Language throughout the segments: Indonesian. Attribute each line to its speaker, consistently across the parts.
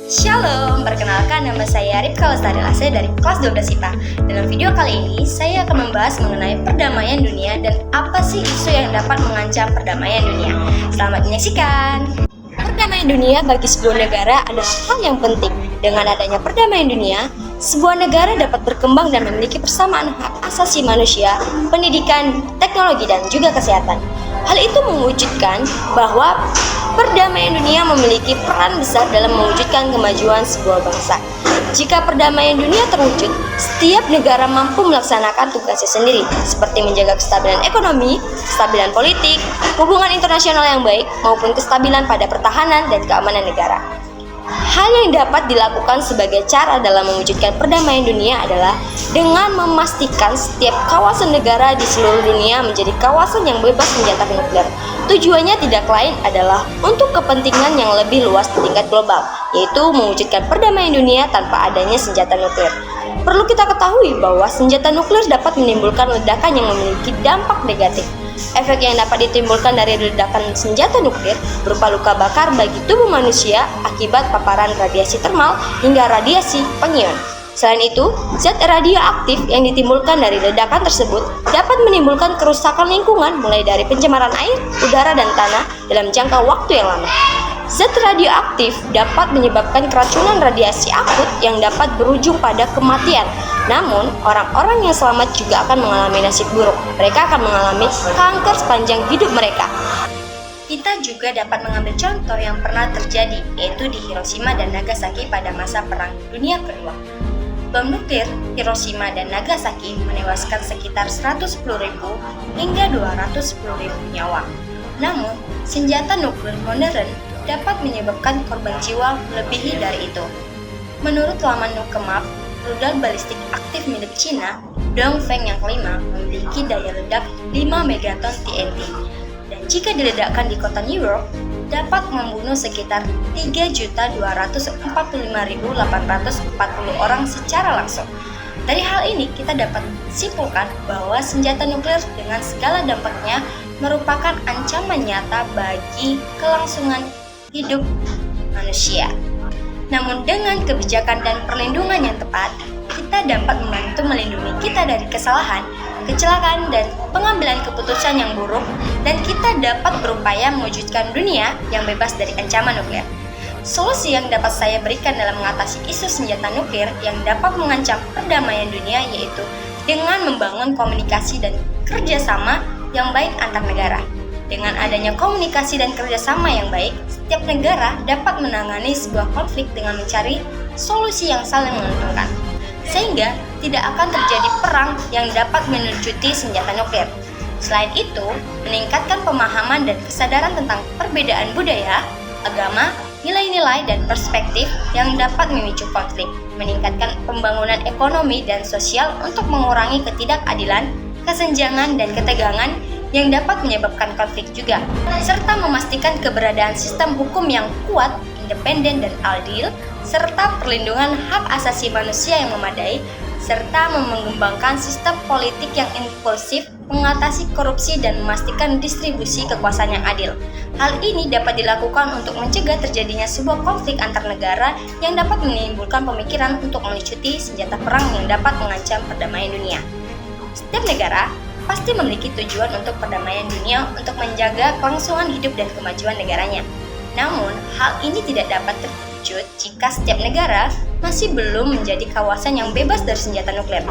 Speaker 1: Shalom, perkenalkan nama saya Ripka Lestari Lase dari kelas 12 IPA. Dalam video kali ini, saya akan membahas mengenai perdamaian dunia dan apa sih isu yang dapat mengancam perdamaian dunia. Selamat menyaksikan. Perdamaian dunia bagi sebuah negara adalah hal yang penting. Dengan adanya perdamaian dunia, sebuah negara dapat berkembang dan memiliki persamaan hak asasi manusia, pendidikan, teknologi, dan juga kesehatan. Hal itu mewujudkan bahwa perdamaian dunia memiliki peran besar dalam mewujudkan kemajuan sebuah bangsa. Jika perdamaian dunia terwujud, setiap negara mampu melaksanakan tugasnya sendiri, seperti menjaga kestabilan ekonomi, kestabilan politik, hubungan internasional yang baik, maupun kestabilan pada pertahanan dan keamanan negara. Hal yang dapat dilakukan sebagai cara dalam mewujudkan perdamaian dunia adalah dengan memastikan setiap kawasan negara di seluruh dunia menjadi kawasan yang bebas senjata nuklir. Tujuannya tidak lain adalah untuk kepentingan yang lebih luas di tingkat global, yaitu mewujudkan perdamaian dunia tanpa adanya senjata nuklir. Perlu kita ketahui bahwa senjata nuklir dapat menimbulkan ledakan yang memiliki dampak negatif. Efek yang dapat ditimbulkan dari ledakan senjata nuklir berupa luka bakar bagi tubuh manusia akibat paparan radiasi termal hingga radiasi pengion. Selain itu, zat radioaktif yang ditimbulkan dari ledakan tersebut dapat menimbulkan kerusakan lingkungan mulai dari pencemaran air, udara, dan tanah dalam jangka waktu yang lama. Zat radioaktif dapat menyebabkan keracunan radiasi akut yang dapat berujung pada kematian. Namun, orang-orang yang selamat juga akan mengalami nasib buruk. Mereka akan mengalami kanker sepanjang hidup mereka. Kita juga dapat mengambil contoh yang pernah terjadi, yaitu di Hiroshima dan Nagasaki pada masa Perang Dunia Kedua. Bom nuklir Hiroshima dan Nagasaki menewaskan sekitar 110.000 hingga 210.000 nyawa. Namun, senjata nuklir modern dapat menyebabkan korban jiwa melebihi dari itu. Menurut laman Nukemap, rudal balistik aktif milik Cina, Dongfeng yang kelima, memiliki daya ledak 5 megaton TNT. Dan jika diledakkan di kota New York, dapat membunuh sekitar 3.245.840 orang secara langsung. Dari hal ini, kita dapat simpulkan bahwa senjata nuklir dengan segala dampaknya merupakan ancaman nyata bagi kelangsungan hidup manusia. Namun dengan kebijakan dan perlindungan yang tepat, kita dapat membantu melindungi kita dari kesalahan, kecelakaan, dan pengambilan keputusan yang buruk, dan kita dapat berupaya mewujudkan dunia yang bebas dari ancaman nuklir. Solusi yang dapat saya berikan dalam mengatasi isu senjata nuklir yang dapat mengancam perdamaian dunia yaitu dengan membangun komunikasi dan kerjasama yang baik antar negara. Dengan adanya komunikasi dan kerjasama yang baik, setiap negara dapat menangani sebuah konflik dengan mencari solusi yang saling menguntungkan, sehingga tidak akan terjadi perang yang dapat melucuti senjata nuklir. Selain itu, meningkatkan pemahaman dan kesadaran tentang perbedaan budaya, agama, nilai-nilai, dan perspektif yang dapat memicu konflik, meningkatkan pembangunan ekonomi dan sosial untuk mengurangi ketidakadilan, kesenjangan, dan ketegangan yang dapat menyebabkan konflik juga, serta memastikan keberadaan sistem hukum yang kuat, independen, dan adil, serta perlindungan hak asasi manusia yang memadai, serta mengembangkan sistem politik yang inklusif, mengatasi korupsi, dan memastikan distribusi kekuasaan yang adil. Hal ini dapat dilakukan untuk mencegah terjadinya sebuah konflik antar negara yang dapat menimbulkan pemikiran untuk melucuti senjata perang yang dapat mengancam perdamaian dunia. Setiap negara pasti memiliki tujuan untuk perdamaian dunia untuk menjaga kelangsungan hidup dan kemajuan negaranya. Namun, hal ini tidak dapat terwujud jika setiap negara masih belum menjadi kawasan yang bebas dari senjata nuklir.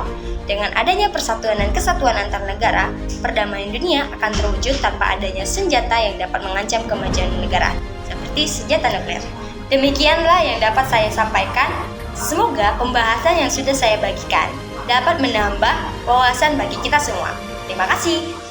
Speaker 1: Dengan adanya persatuan dan kesatuan antar negara, perdamaian dunia akan terwujud tanpa adanya senjata yang dapat mengancam kemajuan negara, seperti senjata nuklir. Demikianlah yang dapat saya sampaikan. Semoga pembahasan yang sudah saya bagikan dapat menambah wawasan bagi kita semua. Terima kasih.